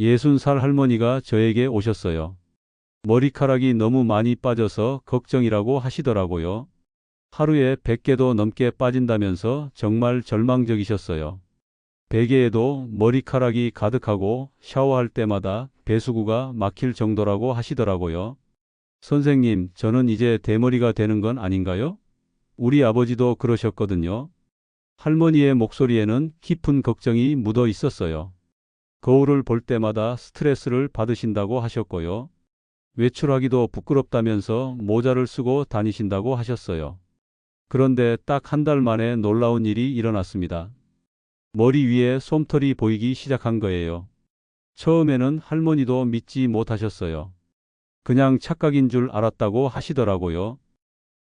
60살 할머니가 저에게 오셨어요. 머리카락이 너무 많이 빠져서 걱정이라고 하시더라고요. 하루에 100개도 넘게 빠진다면서 정말 절망적이셨어요. 베개에도 머리카락이 가득하고 샤워할 때마다 배수구가 막힐 정도라고 하시더라고요. 선생님, 저는 이제 대머리가 되는 건 아닌가요? 우리 아버지도 그러셨거든요. 할머니의 목소리에는 깊은 걱정이 묻어 있었어요. 거울을 볼 때마다 스트레스를 받으신다고 하셨고요. 외출하기도 부끄럽다면서 모자를 쓰고 다니신다고 하셨어요. 그런데 딱 한 달 만에 놀라운 일이 일어났습니다. 머리 위에 솜털이 보이기 시작한 거예요. 처음에는 할머니도 믿지 못하셨어요. 그냥 착각인 줄 알았다고 하시더라고요.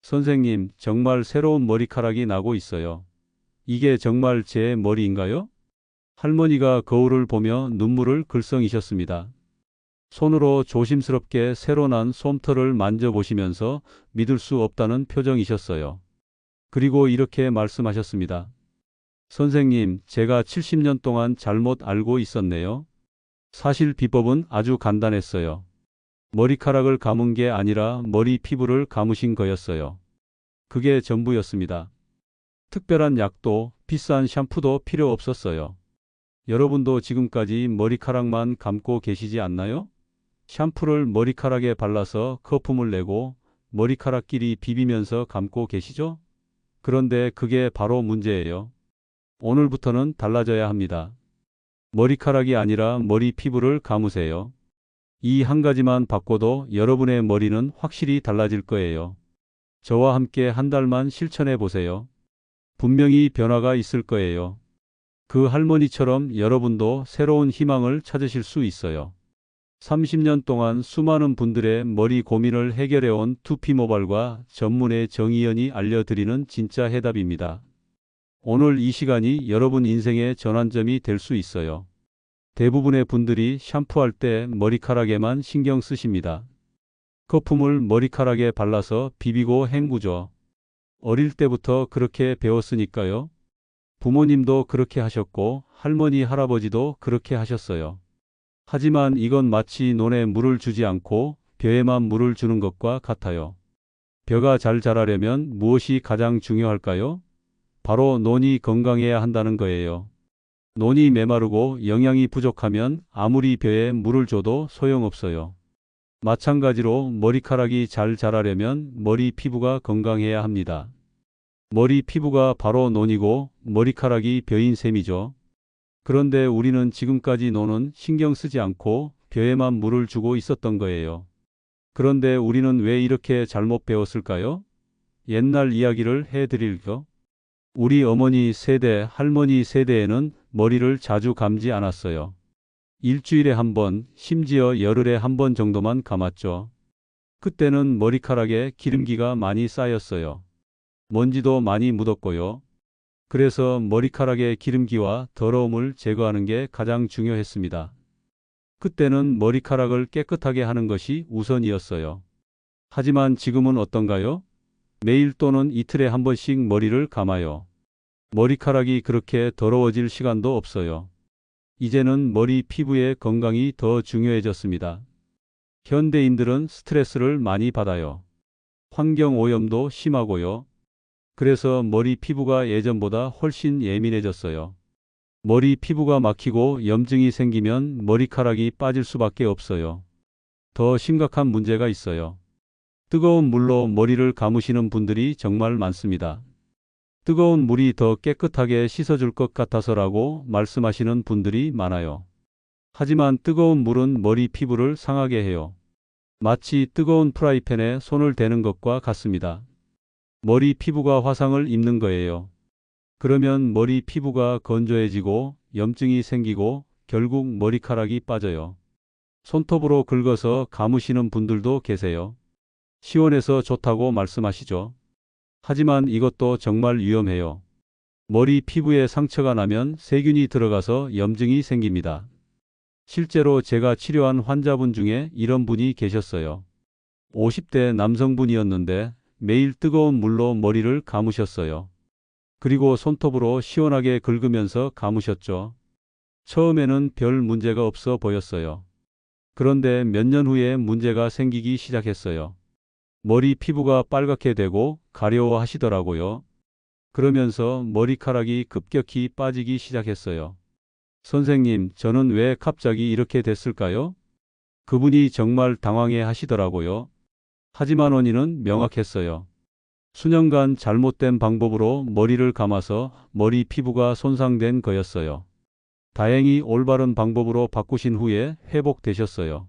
선생님, 정말 새로운 머리카락이 나고 있어요. 이게 정말 제 머리인가요? 할머니가 거울을 보며 눈물을 글썽이셨습니다. 손으로 조심스럽게 새로 난 솜털을 만져보시면서 믿을 수 없다는 표정이셨어요. 그리고 이렇게 말씀하셨습니다. 선생님, 제가 70년 동안 잘못 알고 있었네요. 사실 비법은 아주 간단했어요. 머리카락을 감은 게 아니라 머리 피부를 감으신 거였어요. 그게 전부였습니다. 특별한 약도 비싼 샴푸도 필요 없었어요. 여러분도 지금까지 머리카락만 감고 계시지 않나요? 샴푸를 머리카락에 발라서 거품을 내고 머리카락끼리 비비면서 감고 계시죠? 그런데 그게 바로 문제예요. 오늘부터는 달라져야 합니다. 머리카락이 아니라 머리 피부를 감으세요. 이 한 가지만 바꿔도 여러분의 머리는 확실히 달라질 거예요. 저와 함께 한 달만 실천해 보세요. 분명히 변화가 있을 거예요. 그 할머니처럼 여러분도 새로운 희망을 찾으실 수 있어요. 30년 동안 수많은 분들의 머리 고민을 해결해온 두피모발과 전문의 정의연이 알려드리는 진짜 해답입니다. 오늘 이 시간이 여러분 인생의 전환점이 될 수 있어요. 대부분의 분들이 샴푸할 때 머리카락에만 신경 쓰십니다. 거품을 머리카락에 발라서 비비고 헹구죠. 어릴 때부터 그렇게 배웠으니까요. 부모님도 그렇게 하셨고 할머니, 할아버지도 그렇게 하셨어요. 하지만 이건 마치 논에 물을 주지 않고 벼에만 물을 주는 것과 같아요. 벼가 잘 자라려면 무엇이 가장 중요할까요? 바로 논이 건강해야 한다는 거예요. 논이 메마르고 영양이 부족하면 아무리 벼에 물을 줘도 소용없어요. 마찬가지로 머리카락이 잘 자라려면 머리 피부가 건강해야 합니다. 머리 피부가 바로 논이고 머리카락이 벼인 셈이죠. 그런데 우리는 지금까지 논은 신경 쓰지 않고 벼에만 물을 주고 있었던 거예요. 그런데 우리는 왜 이렇게 잘못 배웠을까요? 옛날 이야기를 해드릴게요. 우리 어머니 세대, 할머니 세대에는 머리를 자주 감지 않았어요. 일주일에 한 번, 심지어 열흘에 한 번 정도만 감았죠. 그때는 머리카락에 기름기가 많이 쌓였어요. 먼지도 많이 묻었고요. 그래서 머리카락의 기름기와 더러움을 제거하는 게 가장 중요했습니다. 그때는 머리카락을 깨끗하게 하는 것이 우선이었어요. 하지만 지금은 어떤가요? 매일 또는 이틀에 한 번씩 머리를 감아요. 머리카락이 그렇게 더러워질 시간도 없어요. 이제는 머리 피부의 건강이 더 중요해졌습니다. 현대인들은 스트레스를 많이 받아요. 환경 오염도 심하고요. 그래서 머리 피부가 예전보다 훨씬 예민해졌어요. 머리 피부가 막히고 염증이 생기면 머리카락이 빠질 수밖에 없어요. 더 심각한 문제가 있어요. 뜨거운 물로 머리를 감으시는 분들이 정말 많습니다. 뜨거운 물이 더 깨끗하게 씻어줄 것 같아서라고 말씀하시는 분들이 많아요. 하지만 뜨거운 물은 머리 피부를 상하게 해요. 마치 뜨거운 프라이팬에 손을 대는 것과 같습니다. 머리 피부가 화상을 입는 거예요. 그러면 머리 피부가 건조해지고 염증이 생기고 결국 머리카락이 빠져요. 손톱으로 긁어서 감으시는 분들도 계세요. 시원해서 좋다고 말씀하시죠. 하지만 이것도 정말 위험해요. 머리 피부에 상처가 나면 세균이 들어가서 염증이 생깁니다. 실제로 제가 치료한 환자분 중에 이런 분이 계셨어요. 50대 남성분이었는데 매일 뜨거운 물로 머리를 감으셨어요. 그리고 손톱으로 시원하게 긁으면서 감으셨죠. 처음에는 별 문제가 없어 보였어요. 그런데 몇 년 후에 문제가 생기기 시작했어요. 머리 피부가 빨갛게 되고 가려워하시더라고요. 그러면서 머리카락이 급격히 빠지기 시작했어요. 선생님, 저는 왜 갑자기 이렇게 됐을까요? 그분이 정말 당황해 하시더라고요. 하지만 원인은 명확했어요. 수년간 잘못된 방법으로 머리를 감아서 머리 피부가 손상된 거였어요. 다행히 올바른 방법으로 바꾸신 후에 회복되셨어요.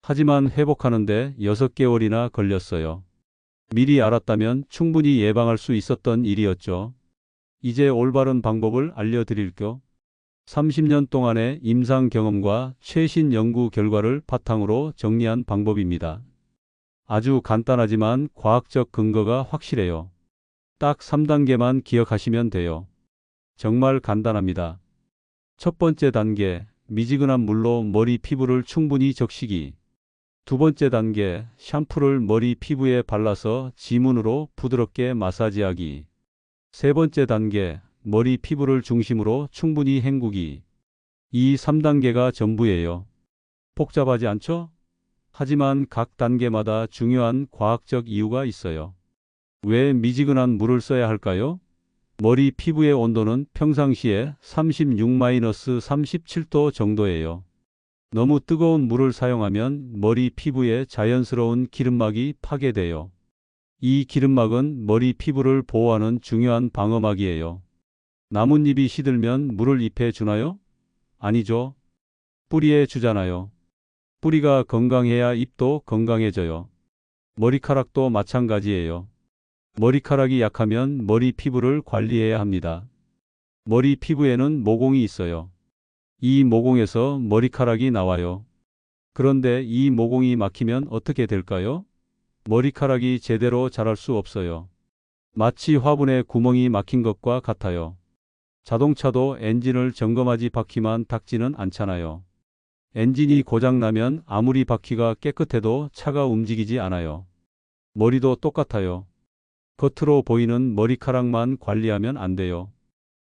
하지만 회복하는데 6개월이나 걸렸어요. 미리 알았다면 충분히 예방할 수 있었던 일이었죠. 이제 올바른 방법을 알려드릴게요. 30년 동안의 임상 경험과 최신 연구 결과를 바탕으로 정리한 방법입니다. 아주 간단하지만 과학적 근거가 확실해요. 딱 3단계만 기억하시면 돼요. 정말 간단합니다. 첫 번째 단계, 미지근한 물로 머리 피부를 충분히 적시기. 두 번째 단계, 샴푸를 머리 피부에 발라서 지문으로 부드럽게 마사지하기. 세 번째 단계, 머리 피부를 중심으로 충분히 헹구기. 이 3단계가 전부예요. 복잡하지 않죠? 하지만 각 단계마다 중요한 과학적 이유가 있어요. 왜 미지근한 물을 써야 할까요? 머리 피부의 온도는 평상시에 36-37도 정도예요. 너무 뜨거운 물을 사용하면 머리 피부에 자연스러운 기름막이 파괴돼요. 이 기름막은 머리 피부를 보호하는 중요한 방어막이에요. 나뭇잎이 시들면 물을 잎에 주나요? 아니죠. 뿌리에 주잖아요. 뿌리가 건강해야 잎도 건강해져요. 머리카락도 마찬가지예요. 머리카락이 약하면 머리 피부를 관리해야 합니다. 머리 피부에는 모공이 있어요. 이 모공에서 머리카락이 나와요. 그런데 이 모공이 막히면 어떻게 될까요? 머리카락이 제대로 자랄 수 없어요. 마치 화분에 구멍이 막힌 것과 같아요. 자동차도 엔진을 점검하지 바퀴만 닦지는 않잖아요. 엔진이 고장나면 아무리 바퀴가 깨끗해도 차가 움직이지 않아요. 머리도 똑같아요. 겉으로 보이는 머리카락만 관리하면 안 돼요.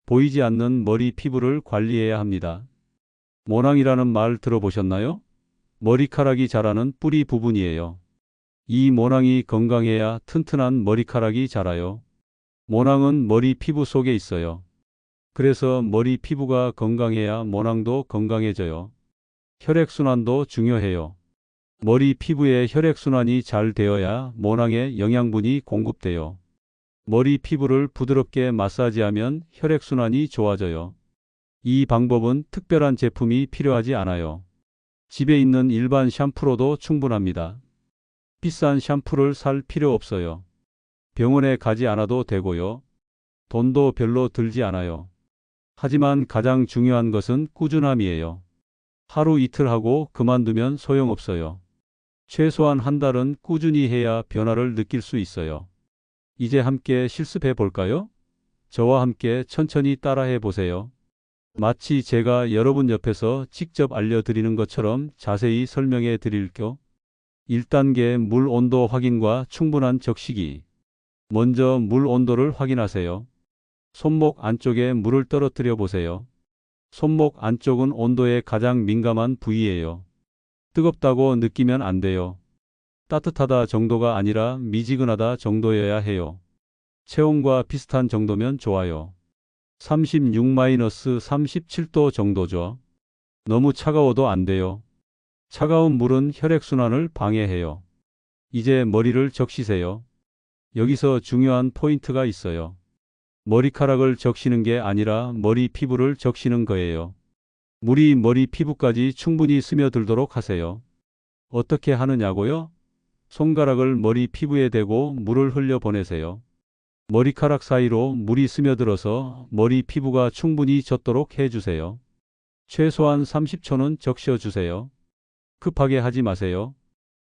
보이지 않는 머리 피부를 관리해야 합니다. 모낭이라는 말 들어보셨나요? 머리카락이 자라는 뿌리 부분이에요. 이 모낭이 건강해야 튼튼한 머리카락이 자라요. 모낭은 머리 피부 속에 있어요. 그래서 머리 피부가 건강해야 모낭도 건강해져요. 혈액순환도 중요해요. 머리 피부에 혈액순환이 잘 되어야 모낭에 영양분이 공급돼요. 머리 피부를 부드럽게 마사지하면 혈액순환이 좋아져요. 이 방법은 특별한 제품이 필요하지 않아요. 집에 있는 일반 샴푸로도 충분합니다. 비싼 샴푸를 살 필요 없어요. 병원에 가지 않아도 되고요. 돈도 별로 들지 않아요. 하지만 가장 중요한 것은 꾸준함이에요. 하루 이틀 하고 그만두면 소용없어요. 최소한 한 달은 꾸준히 해야 변화를 느낄 수 있어요. 이제 함께 실습해 볼까요? 저와 함께 천천히 따라해 보세요. 마치 제가 여러분 옆에서 직접 알려드리는 것처럼 자세히 설명해 드릴게요. 1단계 물 온도 확인과 충분한 적시기. 먼저 물 온도를 확인하세요. 손목 안쪽에 물을 떨어뜨려 보세요. 손목 안쪽은 온도에 가장 민감한 부위예요. 뜨겁다고 느끼면 안 돼요. 따뜻하다 정도가 아니라 미지근하다 정도여야 해요. 체온과 비슷한 정도면 좋아요. 36-37도 정도죠. 너무 차가워도 안 돼요. 차가운 물은 혈액순환을 방해해요. 이제 머리를 적시세요. 여기서 중요한 포인트가 있어요. 머리카락을 적시는 게 아니라 머리 피부를 적시는 거예요. 물이 머리 피부까지 충분히 스며들도록 하세요. 어떻게 하느냐고요? 손가락을 머리 피부에 대고 물을 흘려 보내세요. 머리카락 사이로 물이 스며들어서 머리 피부가 충분히 젖도록 해주세요. 최소한 30초는 적셔주세요. 급하게 하지 마세요.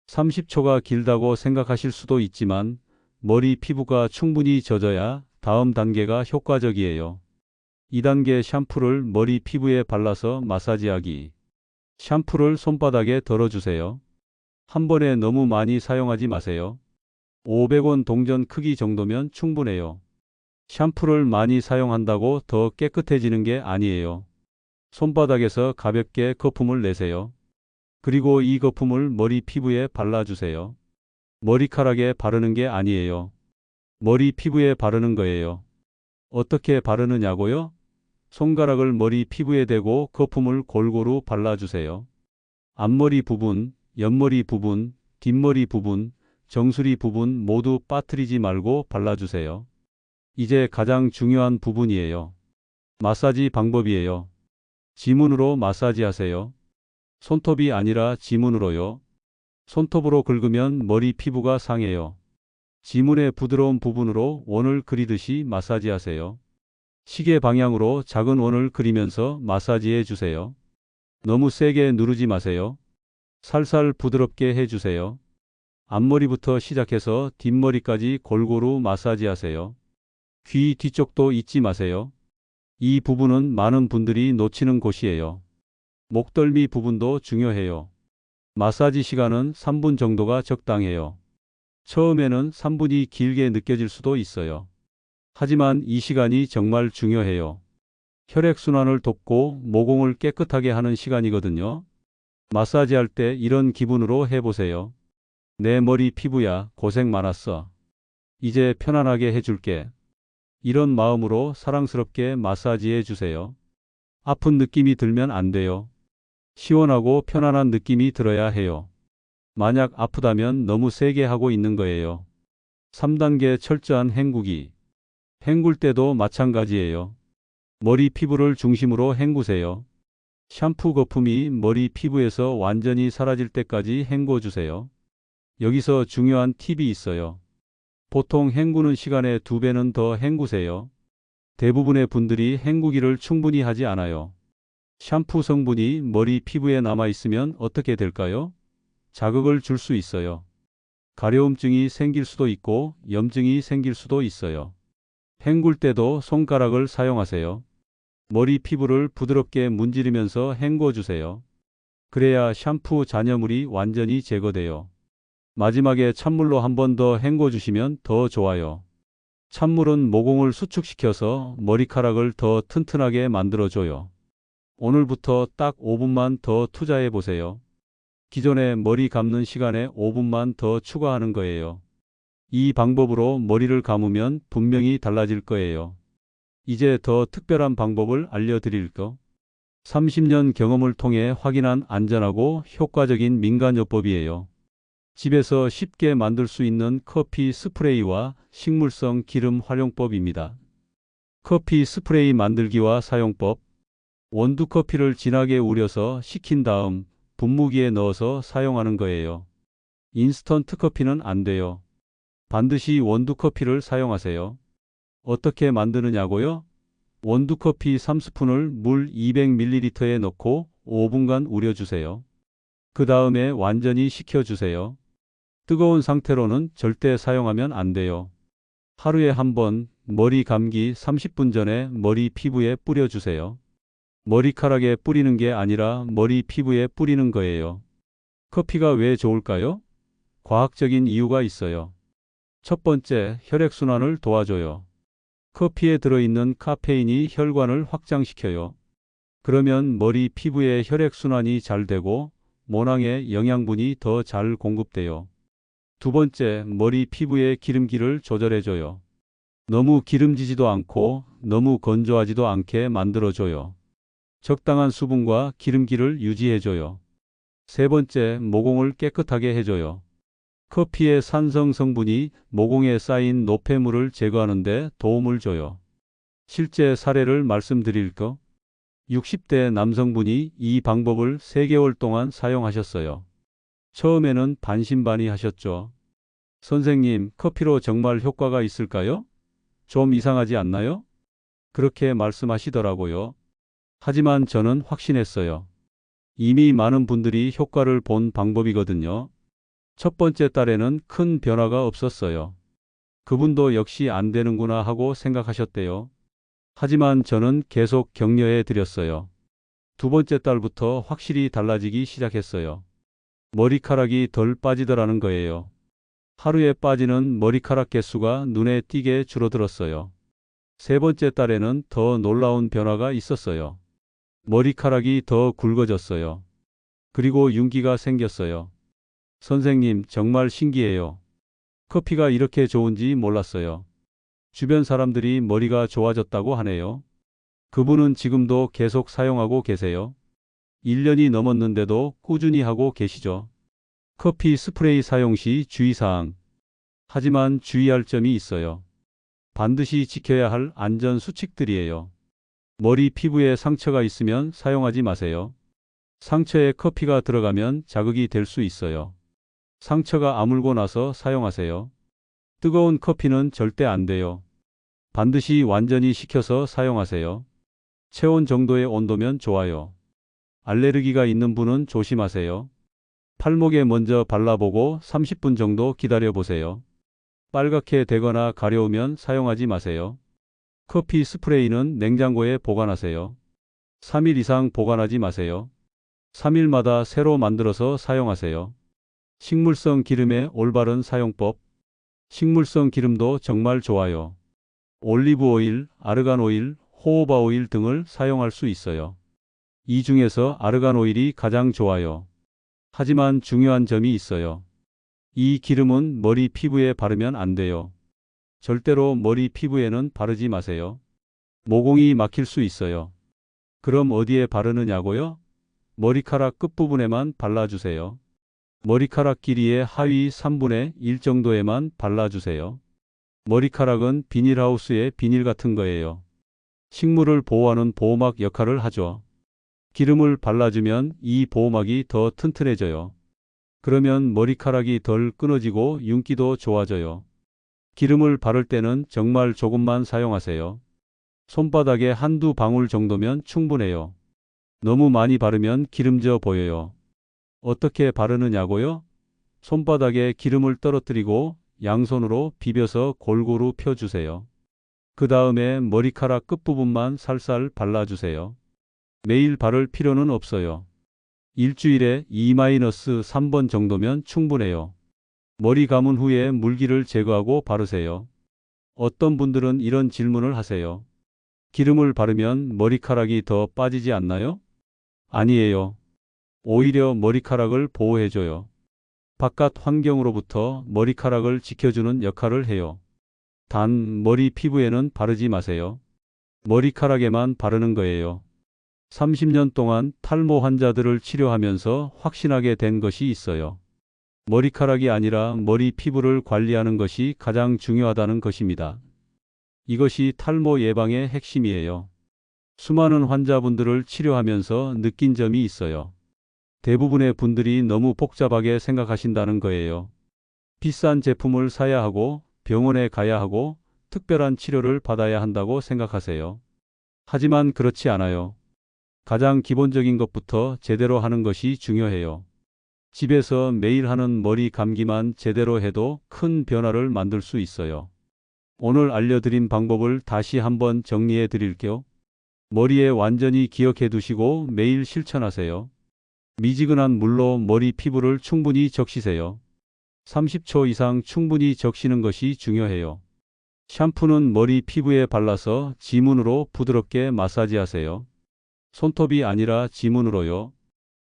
30초가 길다고 생각하실 수도 있지만 머리 피부가 충분히 젖어야 다음 단계가 효과적이에요. 2단계 샴푸를 머리 피부에 발라서 마사지하기. 샴푸를 손바닥에 덜어주세요. 한 번에 너무 많이 사용하지 마세요. 500원 동전 크기 정도면 충분해요. 샴푸를 많이 사용한다고 더 깨끗해지는 게 아니에요. 손바닥에서 가볍게 거품을 내세요. 그리고 이 거품을 머리 피부에 발라주세요. 머리카락에 바르는 게 아니에요. 머리 피부에 바르는 거예요. 어떻게 바르느냐고요? 손가락을 머리 피부에 대고 거품을 골고루 발라주세요. 앞머리 부분, 옆머리 부분, 뒷머리 부분, 정수리 부분 모두 빠뜨리지 말고 발라주세요. 이제 가장 중요한 부분이에요. 마사지 방법이에요. 지문으로 마사지 하세요. 손톱이 아니라 지문으로요. 손톱으로 긁으면 머리 피부가 상해요. 지문의 부드러운 부분으로 원을 그리듯이 마사지 하세요. 시계 방향으로 작은 원을 그리면서 마사지해 주세요. 너무 세게 누르지 마세요. 살살 부드럽게 해주세요. 앞머리부터 시작해서 뒷머리까지 골고루 마사지 하세요. 귀 뒤쪽도 잊지 마세요. 이 부분은 많은 분들이 놓치는 곳이에요. 목덜미 부분도 중요해요. 마사지 시간은 3분 정도가 적당해요. 처음에는 3분이 길게 느껴질 수도 있어요. 하지만 이 시간이 정말 중요해요. 혈액순환을 돕고 모공을 깨끗하게 하는 시간이거든요. 마사지할 때 이런 기분으로 해보세요. 내 머리 피부야, 고생 많았어. 이제 편안하게 해줄게. 이런 마음으로 사랑스럽게 마사지해 주세요. 아픈 느낌이 들면 안 돼요. 시원하고 편안한 느낌이 들어야 해요. 만약 아프다면 너무 세게 하고 있는 거예요. 3단계 철저한 헹구기. 헹굴 때도 마찬가지예요. 머리 피부를 중심으로 헹구세요. 샴푸 거품이 머리 피부에서 완전히 사라질 때까지 헹궈주세요. 여기서 중요한 팁이 있어요. 보통 헹구는 시간의 2배는 더 헹구세요. 대부분의 분들이 헹구기를 충분히 하지 않아요. 샴푸 성분이 머리 피부에 남아있으면 어떻게 될까요? 자극을 줄 수 있어요. 가려움증이 생길 수도 있고 염증이 생길 수도 있어요. 헹굴 때도 손가락을 사용하세요. 머리 피부를 부드럽게 문지르면서 헹궈주세요. 그래야 샴푸 잔여물이 완전히 제거돼요. 마지막에 찬물로 한 번 더 헹궈주시면 더 좋아요. 찬물은 모공을 수축시켜서 머리카락을 더 튼튼하게 만들어줘요. 오늘부터 딱 5분만 더 투자해 보세요. 기존에 머리 감는 시간에 5분만 더 추가하는 거예요. 이 방법으로 머리를 감으면 분명히 달라질 거예요. 이제 더 특별한 방법을 알려드릴까? 30년 경험을 통해 확인한 안전하고 효과적인 민간요법이에요. 집에서 쉽게 만들 수 있는 커피 스프레이와 식물성 기름 활용법입니다. 커피 스프레이 만들기와 사용법. 원두 커피를 진하게 우려서 식힌 다음 분무기에 넣어서 사용하는 거예요. 인스턴트 커피는 안 돼요. 반드시 원두 커피를 사용하세요. 어떻게 만드느냐고요? 원두 커피 3스푼을 물 200ml에 넣고 5분간 우려주세요. 그 다음에 완전히 식혀주세요. 뜨거운 상태로는 절대 사용하면 안 돼요. 하루에 한 번 머리 감기 30분 전에 머리 피부에 뿌려주세요. 머리카락에 뿌리는 게 아니라 머리 피부에 뿌리는 거예요. 커피가 왜 좋을까요? 과학적인 이유가 있어요. 첫 번째, 혈액순환을 도와줘요. 커피에 들어있는 카페인이 혈관을 확장시켜요. 그러면 머리 피부에 혈액순환이 잘 되고 모낭에 영양분이 더 잘 공급돼요. 두 번째, 머리 피부의 기름기를 조절해줘요. 너무 기름지지도 않고 너무 건조하지도 않게 만들어줘요. 적당한 수분과 기름기를 유지해줘요. 세 번째, 모공을 깨끗하게 해줘요. 커피의 산성 성분이 모공에 쌓인 노폐물을 제거하는 데 도움을 줘요. 실제 사례를 말씀드릴까? 60대 남성분이 이 방법을 3개월 동안 사용하셨어요. 처음에는 반신반의하셨죠. 선생님, 커피로 정말 효과가 있을까요? 좀 이상하지 않나요? 그렇게 말씀하시더라고요. 하지만 저는 확신했어요. 이미 많은 분들이 효과를 본 방법이거든요. 첫 번째 달에는 큰 변화가 없었어요. 그분도 역시 안 되는구나 하고 생각하셨대요. 하지만 저는 계속 격려해 드렸어요. 두 번째 달부터 확실히 달라지기 시작했어요. 머리카락이 덜 빠지더라는 거예요. 하루에 빠지는 머리카락 개수가 눈에 띄게 줄어들었어요. 세 번째 달에는 더 놀라운 변화가 있었어요. 머리카락이 더 굵어졌어요. 그리고 윤기가 생겼어요. 선생님, 정말 신기해요. 커피가 이렇게 좋은지 몰랐어요. 주변 사람들이 머리가 좋아졌다고 하네요. 그분은 지금도 계속 사용하고 계세요. 1년이 넘었는데도 꾸준히 하고 계시죠. 커피 스프레이 사용 시 주의사항. 하지만 주의할 점이 있어요. 반드시 지켜야 할 안전 수칙들이에요. 머리 피부에 상처가 있으면 사용하지 마세요. 상처에 커피가 들어가면 자극이 될 수 있어요. 상처가 아물고 나서 사용하세요. 뜨거운 커피는 절대 안 돼요. 반드시 완전히 식혀서 사용하세요. 체온 정도의 온도면 좋아요. 알레르기가 있는 분은 조심하세요. 팔목에 먼저 발라보고 30분 정도 기다려보세요. 빨갛게 되거나 가려우면 사용하지 마세요. 커피 스프레이는 냉장고에 보관하세요. 3일 이상 보관하지 마세요. 3일마다 새로 만들어서 사용하세요. 식물성 기름의 올바른 사용법. 식물성 기름도 정말 좋아요. 올리브 오일, 아르간 오일, 호호바 오일 등을 사용할 수 있어요. 이 중에서 아르간 오일이 가장 좋아요. 하지만 중요한 점이 있어요. 이 기름은 머리 피부에 바르면 안 돼요. 절대로 머리 피부에는 바르지 마세요. 모공이 막힐 수 있어요. 그럼 어디에 바르느냐고요? 머리카락 끝부분에만 발라주세요. 머리카락 길이의 하위 3분의 1 정도에만 발라주세요. 머리카락은 비닐하우스의 비닐 같은 거예요. 식물을 보호하는 보호막 역할을 하죠. 기름을 발라주면 이 보호막이 더 튼튼해져요. 그러면 머리카락이 덜 끊어지고 윤기도 좋아져요. 기름을 바를 때는 정말 조금만 사용하세요. 손바닥에 한두 방울 정도면 충분해요. 너무 많이 바르면 기름져 보여요. 어떻게 바르느냐고요? 손바닥에 기름을 떨어뜨리고 양손으로 비벼서 골고루 펴주세요. 그 다음에 머리카락 끝부분만 살살 발라주세요. 매일 바를 필요는 없어요. 일주일에 2-3번 정도면 충분해요. 머리 감은 후에 물기를 제거하고 바르세요. 어떤 분들은 이런 질문을 하세요. 기름을 바르면 머리카락이 더 빠지지 않나요? 아니에요. 오히려 머리카락을 보호해줘요. 바깥 환경으로부터 머리카락을 지켜주는 역할을 해요. 단, 머리 피부에는 바르지 마세요. 머리카락에만 바르는 거예요. 30년 동안 탈모 환자들을 치료하면서 확신하게 된 것이 있어요. 머리카락이 아니라 머리 피부를 관리하는 것이 가장 중요하다는 것입니다. 이것이 탈모 예방의 핵심이에요. 수많은 환자분들을 치료하면서 느낀 점이 있어요. 대부분의 분들이 너무 복잡하게 생각하신다는 거예요. 비싼 제품을 사야 하고 병원에 가야 하고 특별한 치료를 받아야 한다고 생각하세요. 하지만 그렇지 않아요. 가장 기본적인 것부터 제대로 하는 것이 중요해요. 집에서 매일 하는 머리 감기만 제대로 해도 큰 변화를 만들 수 있어요. 오늘 알려드린 방법을 다시 한번 정리해 드릴게요. 머리에 완전히 기억해 두시고 매일 실천하세요. 미지근한 물로 머리 피부를 충분히 적시세요. 30초 이상 충분히 적시는 것이 중요해요. 샴푸는 머리 피부에 발라서 지문으로 부드럽게 마사지하세요. 손톱이 아니라 지문으로요.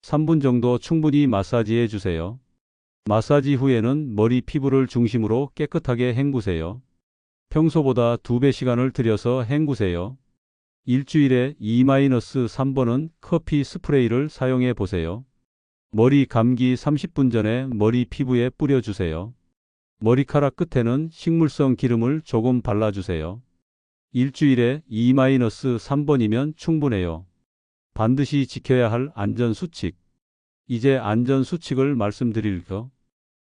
3분 정도 충분히 마사지해 주세요. 마사지 후에는 머리 피부를 중심으로 깨끗하게 헹구세요. 평소보다 2배 시간을 들여서 헹구세요. 일주일에 2-3번은 커피 스프레이를 사용해 보세요. 머리 감기 30분 전에 머리 피부에 뿌려주세요. 머리카락 끝에는 식물성 기름을 조금 발라주세요. 일주일에 2-3번이면 충분해요. 반드시 지켜야 할 안전수칙. 이제 안전수칙을 말씀드릴게요.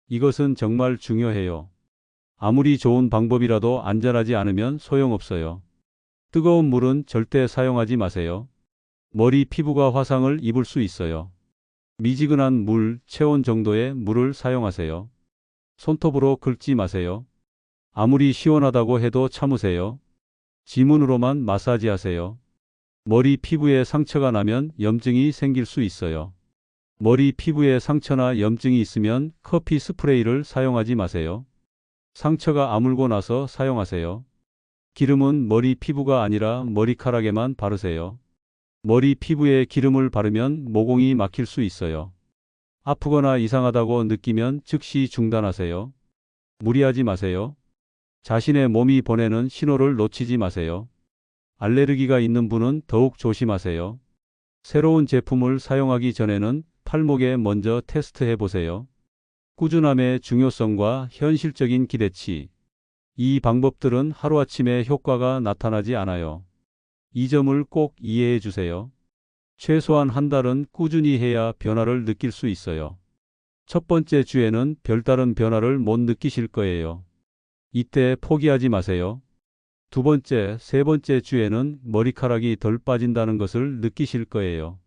이것은 정말 중요해요. 아무리 좋은 방법이라도 안전하지 않으면 소용없어요. 뜨거운 물은 절대 사용하지 마세요. 머리 피부가 화상을 입을 수 있어요. 미지근한 물, 체온 정도의 물을 사용하세요. 손톱으로 긁지 마세요. 아무리 시원하다고 해도 참으세요. 지문으로만 마사지하세요. 머리 피부에 상처가 나면 염증이 생길 수 있어요. 머리 피부에 상처나 염증이 있으면 커피 스프레이를 사용하지 마세요. 상처가 아물고 나서 사용하세요. 기름은 머리 피부가 아니라 머리카락에만 바르세요. 머리 피부에 기름을 바르면 모공이 막힐 수 있어요. 아프거나 이상하다고 느끼면 즉시 중단하세요. 무리하지 마세요. 자신의 몸이 보내는 신호를 놓치지 마세요. 알레르기가 있는 분은 더욱 조심하세요. 새로운 제품을 사용하기 전에는 팔목에 먼저 테스트해 보세요. 꾸준함의 중요성과 현실적인 기대치. 이 방법들은 하루아침에 효과가 나타나지 않아요. 이 점을 꼭 이해해 주세요. 최소한 한 달은 꾸준히 해야 변화를 느낄 수 있어요. 첫 번째 주에는 별다른 변화를 못 느끼실 거예요. 이때 포기하지 마세요. 두 번째, 세 번째 주에는 머리카락이 덜 빠진다는 것을 느끼실 거예요.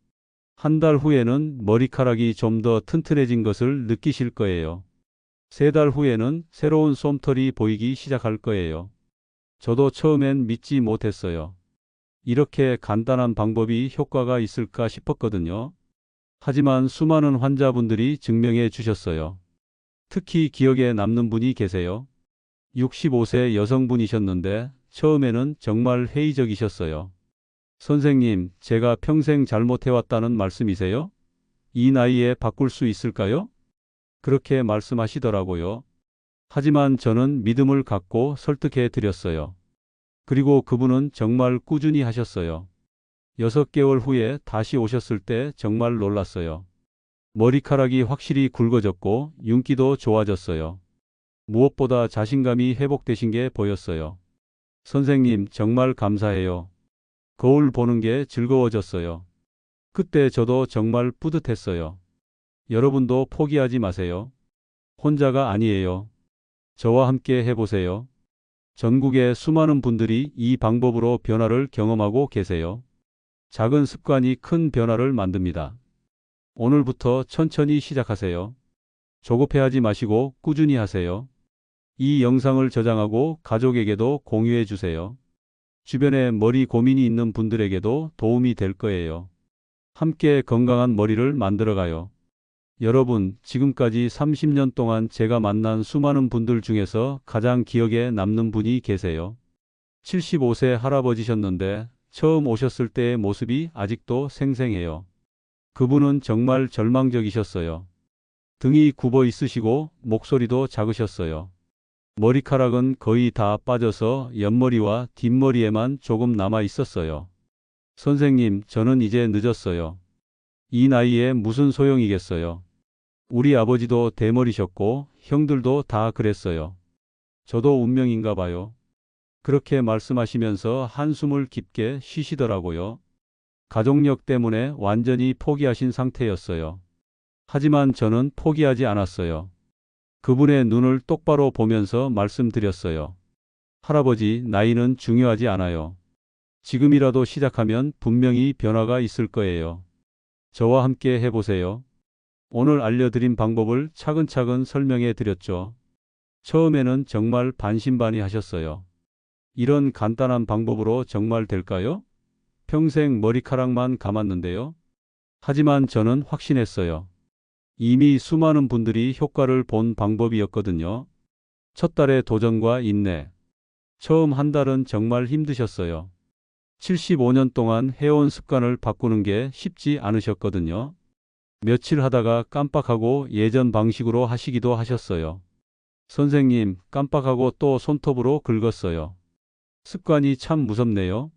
한 달 후에는 머리카락이 좀 더 튼튼해진 것을 느끼실 거예요. 세 달 후에는 새로운 솜털이 보이기 시작할 거예요. 저도 처음엔 믿지 못했어요. 이렇게 간단한 방법이 효과가 있을까 싶었거든요. 하지만 수많은 환자분들이 증명해 주셨어요. 특히 기억에 남는 분이 계세요. 65세 여성분이셨는데 처음에는 정말 회의적이셨어요. 선생님, 제가 평생 잘못해왔다는 말씀이세요? 이 나이에 바꿀 수 있을까요? 그렇게 말씀하시더라고요. 하지만 저는 믿음을 갖고 설득해 드렸어요. 그리고 그분은 정말 꾸준히 하셨어요. 6개월 후에 다시 오셨을 때 정말 놀랐어요. 머리카락이 확실히 굵어졌고 윤기도 좋아졌어요. 무엇보다 자신감이 회복되신 게 보였어요. 선생님, 정말 감사해요. 거울 보는 게 즐거워졌어요. 그때 저도 정말 뿌듯했어요. 여러분도 포기하지 마세요. 혼자가 아니에요. 저와 함께 해보세요. 전국의 수많은 분들이 이 방법으로 변화를 경험하고 계세요. 작은 습관이 큰 변화를 만듭니다. 오늘부터 천천히 시작하세요. 조급해하지 마시고 꾸준히 하세요. 이 영상을 저장하고 가족에게도 공유해 주세요. 주변에 머리 고민이 있는 분들에게도 도움이 될 거예요. 함께 건강한 머리를 만들어가요. 여러분, 지금까지 30년 동안 제가 만난 수많은 분들 중에서 가장 기억에 남는 분이 계세요. 75세 할아버지셨는데 처음 오셨을 때의 모습이 아직도 생생해요. 그분은 정말 절망적이셨어요. 등이 굽어 있으시고 목소리도 작으셨어요. 머리카락은 거의 다 빠져서 옆머리와 뒷머리에만 조금 남아 있었어요. 선생님, 저는 이제 늦었어요. 이 나이에 무슨 소용이겠어요. 우리 아버지도 대머리셨고 형들도 다 그랬어요. 저도 운명인가 봐요. 그렇게 말씀하시면서 한숨을 깊게 쉬시더라고요. 가족력 때문에 완전히 포기하신 상태였어요. 하지만 저는 포기하지 않았어요. 그분의 눈을 똑바로 보면서 말씀드렸어요. 할아버지, 나이는 중요하지 않아요. 지금이라도 시작하면 분명히 변화가 있을 거예요. 저와 함께 해보세요. 오늘 알려드린 방법을 차근차근 설명해 드렸죠. 처음에는 정말 반신반의하셨어요. 이런 간단한 방법으로 정말 될까요? 평생 머리카락만 감았는데요. 하지만 저는 확신했어요. 이미 수많은 분들이 효과를 본 방법이었거든요. 첫 달의 도전과 인내. 처음 한 달은 정말 힘드셨어요. 75년 동안 해온 습관을 바꾸는 게 쉽지 않으셨거든요. 며칠 하다가 깜빡하고 예전 방식으로 하시기도 하셨어요. 선생님, 깜빡하고 또 손톱으로 긁었어요. 습관이 참 무섭네요.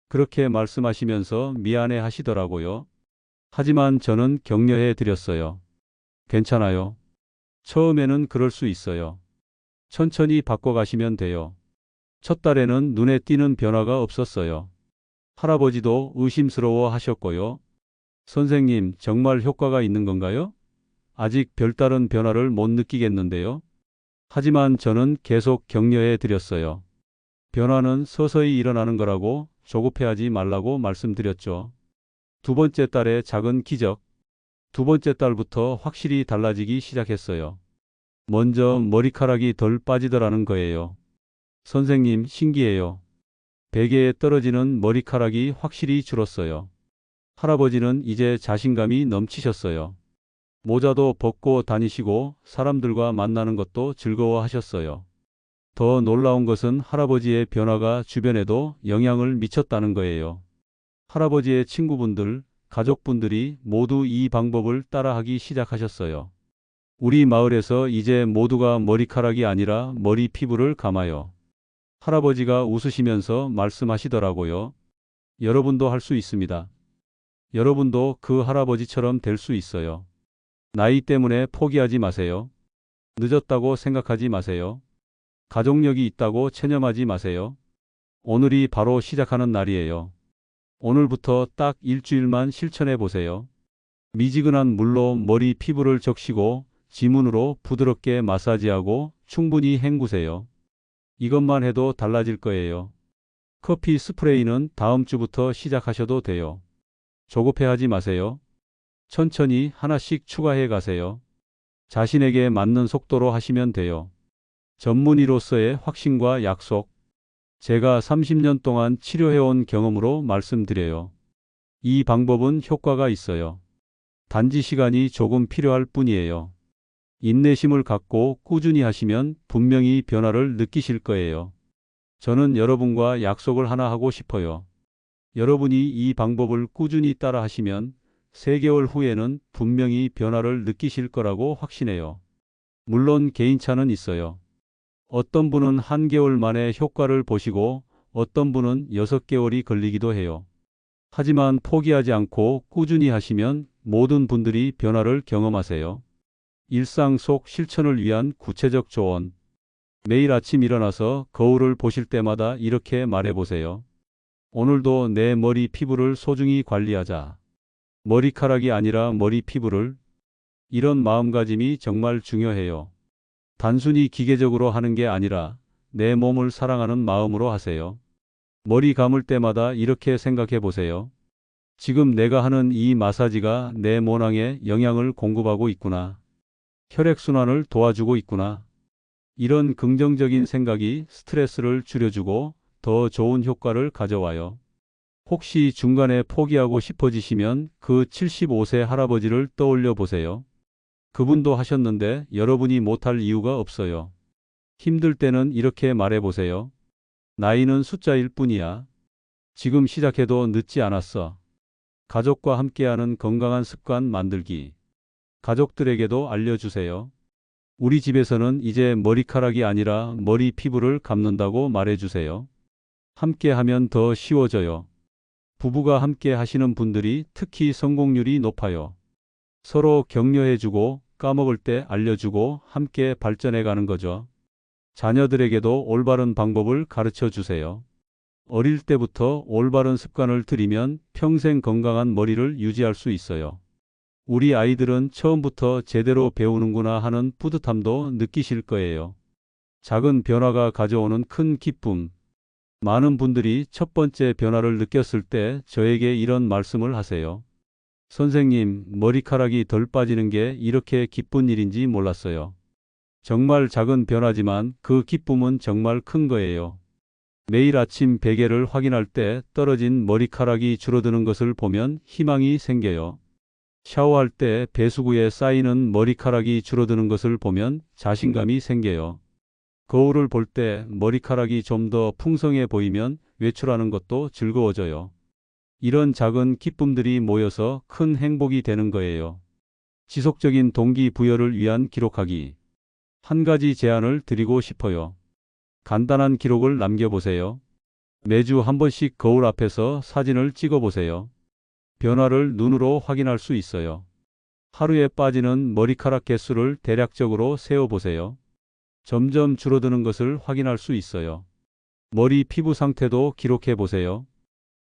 그렇게 말씀하시면서 미안해 하시더라고요. 하지만 저는 격려해 드렸어요. 괜찮아요. 처음에는 그럴 수 있어요. 천천히 바꿔가시면 돼요. 첫 달에는 눈에 띄는 변화가 없었어요. 할아버지도 의심스러워 하셨고요. 선생님, 정말 효과가 있는 건가요? 아직 별다른 변화를 못 느끼겠는데요. 하지만 저는 계속 격려해 드렸어요. 변화는 서서히 일어나는 거라고 조급해하지 말라고 말씀드렸죠. 두 번째 달에 작은 기적. 두 번째 달부터 확실히 달라지기 시작했어요. 먼저 머리카락이 덜 빠지더라는 거예요. 선생님, 신기해요. 베개에 떨어지는 머리카락이 확실히 줄었어요. 할아버지는 이제 자신감이 넘치셨어요. 모자도 벗고 다니시고 사람들과 만나는 것도 즐거워하셨어요. 더 놀라운 것은 할아버지의 변화가 주변에도 영향을 미쳤다는 거예요. 할아버지의 친구분들, 가족분들이 모두 이 방법을 따라하기 시작하셨어요. 우리 마을에서 이제 모두가 머리카락이 아니라 머리 피부를 감아요. 할아버지가 웃으시면서 말씀하시더라고요. 여러분도 할 수 있습니다. 여러분도 그 할아버지처럼 될 수 있어요. 나이 때문에 포기하지 마세요. 늦었다고 생각하지 마세요. 가족력이 있다고 체념하지 마세요. 오늘이 바로 시작하는 날이에요. 오늘부터 딱 일주일만 실천해 보세요. 미지근한 물로 머리 피부를 적시고 지문으로 부드럽게 마사지하고 충분히 헹구세요. 이것만 해도 달라질 거예요. 커피 스프레이는 다음 주부터 시작하셔도 돼요. 조급해하지 마세요. 천천히 하나씩 추가해 가세요. 자신에게 맞는 속도로 하시면 돼요. 전문의로서의 확신과 약속. 제가 30년 동안 치료해온 경험으로 말씀드려요. 이 방법은 효과가 있어요. 단지 시간이 조금 필요할 뿐이에요. 인내심을 갖고 꾸준히 하시면 분명히 변화를 느끼실 거예요. 저는 여러분과 약속을 하나 하고 싶어요. 여러분이 이 방법을 꾸준히 따라 하시면 3개월 후에는 분명히 변화를 느끼실 거라고 확신해요. 물론 개인차는 있어요. 어떤 분은 한 개월 만에 효과를 보시고 어떤 분은 6개월이 걸리기도 해요. 하지만 포기하지 않고 꾸준히 하시면 모든 분들이 변화를 경험하세요. 일상 속 실천을 위한 구체적 조언. 매일 아침 일어나서 거울을 보실 때마다 이렇게 말해보세요. 오늘도 내 머리 피부를 소중히 관리하자. 머리카락이 아니라 머리 피부를. 이런 마음가짐이 정말 중요해요. 단순히 기계적으로 하는 게 아니라 내 몸을 사랑하는 마음으로 하세요. 머리 감을 때마다 이렇게 생각해 보세요. 지금 내가 하는 이 마사지가 내 모낭에 영양을 공급하고 있구나. 혈액순환을 도와주고 있구나. 이런 긍정적인 생각이 스트레스를 줄여주고 더 좋은 효과를 가져와요. 혹시 중간에 포기하고 싶어지시면 그 75세 할아버지를 떠올려 보세요. 그분도 하셨는데 여러분이 못할 이유가 없어요. 힘들 때는 이렇게 말해 보세요. 나이는 숫자일 뿐이야. 지금 시작해도 늦지 않았어. 가족과 함께하는 건강한 습관 만들기. 가족들에게도 알려주세요. 우리 집에서는 이제 머리카락이 아니라 머리 피부를 감는다고 말해주세요. 함께 하면 더 쉬워져요. 부부가 함께 하시는 분들이 특히 성공률이 높아요. 서로 격려해주고 까먹을 때 알려주고 함께 발전해 가는 거죠. 자녀들에게도 올바른 방법을 가르쳐 주세요. 어릴 때부터 올바른 습관을 들이면 평생 건강한 머리를 유지할 수 있어요. 우리 아이들은 처음부터 제대로 배우는구나 하는 뿌듯함도 느끼실 거예요. 작은 변화가 가져오는 큰 기쁨. 많은 분들이 첫 번째 변화를 느꼈을 때 저에게 이런 말씀을 하세요. 선생님, 머리카락이 덜 빠지는 게 이렇게 기쁜 일인지 몰랐어요. 정말 작은 변화지만 그 기쁨은 정말 큰 거예요. 매일 아침 베개를 확인할 때 떨어진 머리카락이 줄어드는 것을 보면 희망이 생겨요. 샤워할 때 배수구에 쌓이는 머리카락이 줄어드는 것을 보면 자신감이 생겨요. 거울을 볼 때 머리카락이 좀 더 풍성해 보이면 외출하는 것도 즐거워져요. 이런 작은 기쁨들이 모여서 큰 행복이 되는 거예요. 지속적인 동기부여를 위한 기록하기. 한 가지 제안을 드리고 싶어요. 간단한 기록을 남겨보세요. 매주 한 번씩 거울 앞에서 사진을 찍어보세요. 변화를 눈으로 확인할 수 있어요. 하루에 빠지는 머리카락 개수를 대략적으로 세어보세요. 점점 줄어드는 것을 확인할 수 있어요. 머리 피부 상태도 기록해 보세요.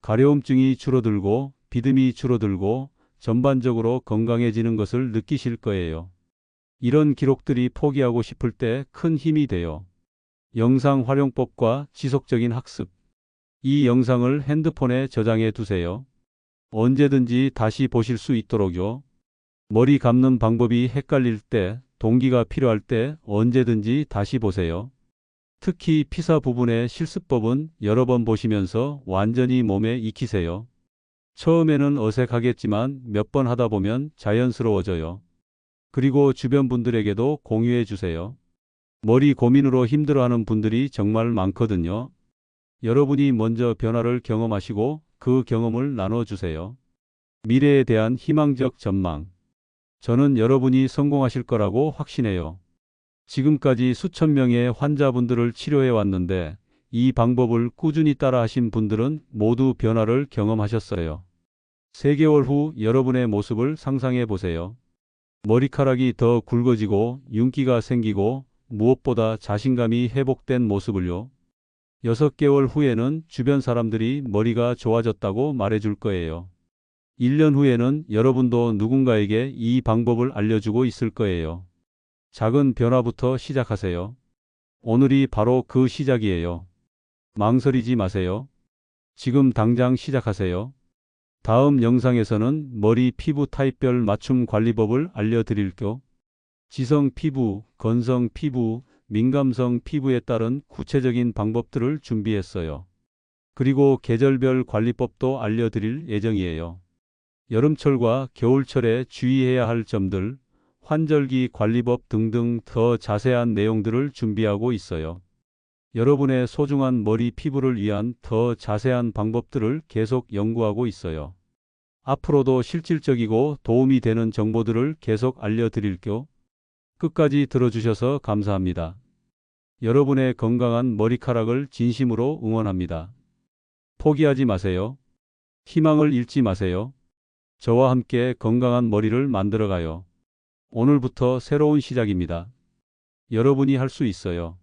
가려움증이 줄어들고 비듬이 줄어들고 전반적으로 건강해지는 것을 느끼실 거예요. 이런 기록들이 포기하고 싶을 때 큰 힘이 돼요. 영상 활용법과 지속적인 학습. 이 영상을 핸드폰에 저장해 두세요. 언제든지 다시 보실 수 있도록요. 머리 감는 방법이 헷갈릴 때, 동기가 필요할 때 언제든지 다시 보세요. 특히 피사 부분의 실습법은 여러 번 보시면서 완전히 몸에 익히세요. 처음에는 어색하겠지만 몇 번 하다 보면 자연스러워져요. 그리고 주변 분들에게도 공유해 주세요. 머리 고민으로 힘들어하는 분들이 정말 많거든요. 여러분이 먼저 변화를 경험하시고 그 경험을 나눠주세요. 미래에 대한 희망적 전망. 저는 여러분이 성공하실 거라고 확신해요. 지금까지 수천 명의 환자분들을 치료해 왔는데 이 방법을 꾸준히 따라 하신 분들은 모두 변화를 경험하셨어요. 3개월 후 여러분의 모습을 상상해 보세요. 머리카락이 더 굵어지고 윤기가 생기고 무엇보다 자신감이 회복된 모습을요. 6개월 후에는 주변 사람들이 머리가 좋아졌다고 말해줄 거예요. 1년 후에는 여러분도 누군가에게 이 방법을 알려주고 있을 거예요. 작은 변화부터 시작하세요. 오늘이 바로 그 시작이에요. 망설이지 마세요. 지금 당장 시작하세요. 다음 영상에서는 머리 피부 타입별 맞춤 관리법을 알려드릴게요. 지성 피부, 건성 피부, 민감성 피부에 따른 구체적인 방법들을 준비했어요. 그리고 계절별 관리법도 알려드릴 예정이에요. 여름철과 겨울철에 주의해야 할 점들, 환절기 관리법 등등 더 자세한 내용들을 준비하고 있어요. 여러분의 소중한 머리 피부를 위한 더 자세한 방법들을 계속 연구하고 있어요. 앞으로도 실질적이고 도움이 되는 정보들을 계속 알려드릴게요. 끝까지 들어주셔서 감사합니다. 여러분의 건강한 머리카락을 진심으로 응원합니다. 포기하지 마세요. 희망을 잃지 마세요. 저와 함께 건강한 머리를 만들어가요. 오늘부터 새로운 시작입니다. 여러분이 할 수 있어요.